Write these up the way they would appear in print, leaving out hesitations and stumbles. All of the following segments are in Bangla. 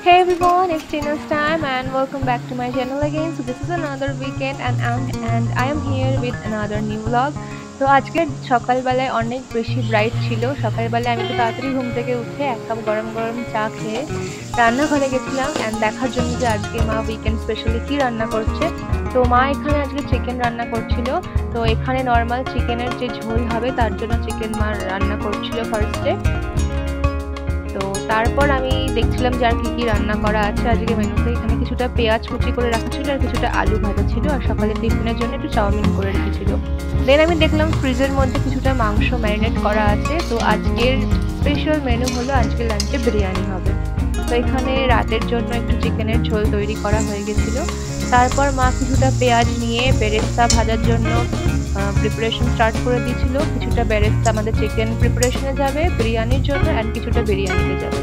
Hey everyone, it's Tina's time and welcome back to my channel again. So this is another weekend and I am here with another new vlog. তো আজকে সকালবেলায় অনেক বেশি ব্রাইট ছিল। সকালবেলায় আমি একটু তাড়াতাড়ি ঘুম থেকে উঠে এক কাপ গরম গরম চা খেয়ে রান্নাঘরে গেছিলাম অ্যান্ড দেখার জন্য যে আজকে মা উইকেন্ড স্পেশালি কি রান্না করছে। তো মা এখানে আজকে চিকেন রান্না করছিল। তো এখানে নর্মাল চিকেনের যে ঝোল হবে তার জন্য চিকেন মা রান্না করছিল ফার্স্টে। তো তারপর আমি দেখছিলাম যে আর কি রান্না করা আছে আজকে মেনুতে। এখানে কিছুটা পেঁয়াজ কুচি করে রাখা ছিল আর কিছুটা আলু ভাজা ছিল আর সকালে টিফিনের জন্য একটু চাউমিন করে রেখেছিল। দেন আমি দেখলাম ফ্রিজের মধ্যে কিছুটা মাংস ম্যারিনেট করা আছে। তো আজকের স্পেশাল মেনু হলো আজকে লাঞ্চে বিরিয়ানি হবে। তো এখানে রাতের জন্য একটু চিকেনের ঝোল তৈরি করা হয়ে গেছিল। তারপর মা কিছুটা পেঁয়াজ নিয়ে বেরেস্তা ভাজার জন্য প্রিপারেশন স্টার্ট করে দিয়েছিল। কিছুটা বেরেস্তা আমাদের চিকেন প্রিপারেশনে যাবে বিরিয়ানির জন্য অ্যান্ড কিছুটা বিরিয়ানিতে যাবে।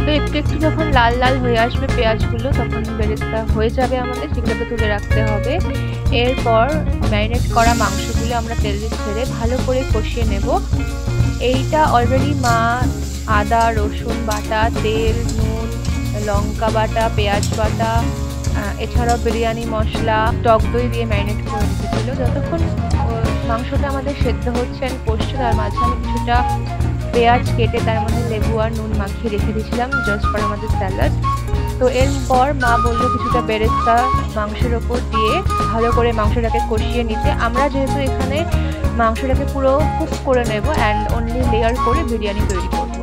তো একটু একটু যখন লাল লাল হয়ে আসবে পেঁয়াজগুলো তখন বেরেস্তা হয়ে যাবে আমাদের, সেগুলোকে তুলে রাখতে হবে। এরপর ম্যারিনেট করা মাংসগুলো আমরা তেলে ছেড়ে ভালো করে কষিয়ে নেব। এইটা অলরেডি মা আদা রসুন বাটা, তেল, নুন, লঙ্কা বাটা, পেঁয়াজ বাটা, এছাড়াও বিরিয়ানি মশলা, টক দই দিয়ে ম্যারিনেট করে রেখেছিল। যতক্ষণ মাংসটা আমাদের সেদ্ধ হচ্ছে অ্যান্ড কষছে তার মাঝে আমি কিছুটা পেঁয়াজ কেটে তার মধ্যে লেবু আর নুন মাখিয়ে রেখে দিয়েছিলাম জাস্ট ফর আমাদের স্যালাড। তো এরপর মা বললো কিছুটা বেরেস্তা মাংসের ওপর দিয়ে ভালো করে মাংসটাকে কষিয়ে নিতে। আমরা যেহেতু এখানে মাংসটাকে পুরো কুক করে নেব অ্যান্ড অনলি লেয়ার করে বিরিয়ানি তৈরি করবো।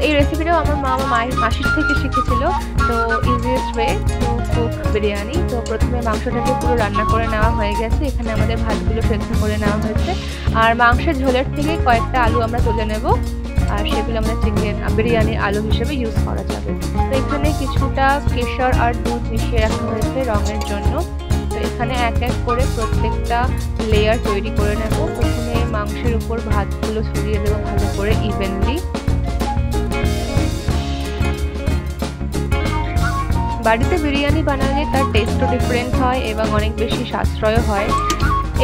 এই রেসিপিটাও আমার মায়ের মাসির থেকে শিখেছিল। তো easiest way to cook biryani. তো প্রথমে মাংসটাকে পুরো রান্না করে নেওয়া হয়ে গেছে। এখানে আমাদের ভাতগুলো সেদ্ধ করে নেওয়া হয়েছে আর মাংসের ঝোলের থেকে কয়েকটা আলু আমরা তুলে নেব আর সেগুলো আমরা চিকেন বিরিয়ানির আলু হিসেবে ইউজ করা যাবে। তো এখানে কিছুটা কেশর আর দুধ মিশিয়ে রাখা হয়েছে রঙের জন্য। তো এখানে এক এক করে প্রত্যেকটা লেয়ার তৈরি করে নেব। প্রথমে মাংসের উপর ভাতগুলো ছড়িয়ে দেবো ভালো করে ইভেনলি। বাড়িতে বিরিয়ানি বানালে তার টেস্টও ডিফারেন্ট হয় এবং অনেক বেশি সাশ্রয় হয়।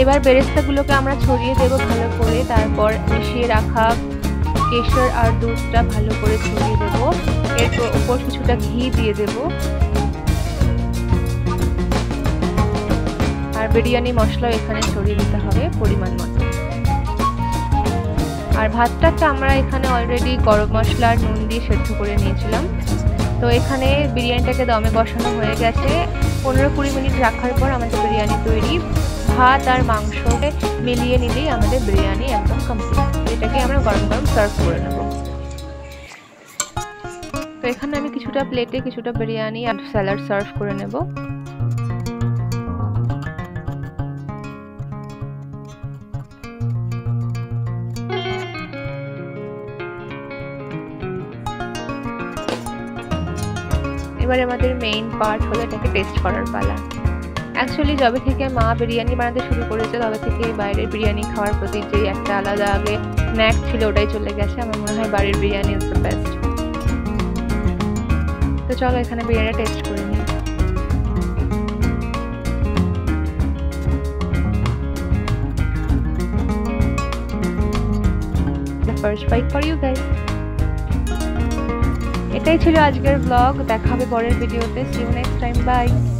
এবার বেরেস্তাগুলোকে আমরা ছড়িয়ে দেব ভালো করে, তারপর মিশিয়ে রাখা কেশর আর দুধটা ভালো করে ছড়িয়ে দেব। এর উপর কিছুটা ঘি দিয়ে দেব আর বিরিয়ানি মশলাও এখানে ছড়িয়ে দিতে হবে পরিমাণ মতো। আর ভাতটাকে আমরা এখানে অলরেডি গরম মশলা আর নুন দিয়ে সেদ্ধ করে নিয়েছিলাম। তো এখানে বিরিয়ানিটাকে দমে বসানো হয়ে গেছে। 15-20 মিনিট রাখার পর আমাদের বিরিয়ানি তৈরি। ভাত আর মাংসকে মিলিয়ে নিলেই আমাদের বিরিয়ানি একদম কমপ্লিট। এটাকে আমরা গরম গরম সার্ভ করে নেব। তো এখানে আমি কিছুটা প্লেটে কিছুটা বিরিয়ানি আর স্যালাড সার্ভ করে নেব। এবার আমাদের মেইন পার্ট হলো এটাকে টেস্ট করার পালা। অ্যাকচুয়ালি যবে থেকে মা বিরিয়ানি বানাতে শুরু করেছে তবে থেকে বাইরের বিরিয়ানি খাওয়ার প্রতি যে একটা আলাদা আগে স্ন্যাক ছিল ওটাই চলে গেছে। আমার মনে হয় বাড়ির বিরিয়ানি ইজ দ্য বেস্ট। তো চলো এখানে বিরিয়ানি টেস্ট করে নিই। The first bite for you guys. এটাই ছিল আজকের ব্লগ। দেখা হবে পরের ভিডিওতে। See you next time. Bye.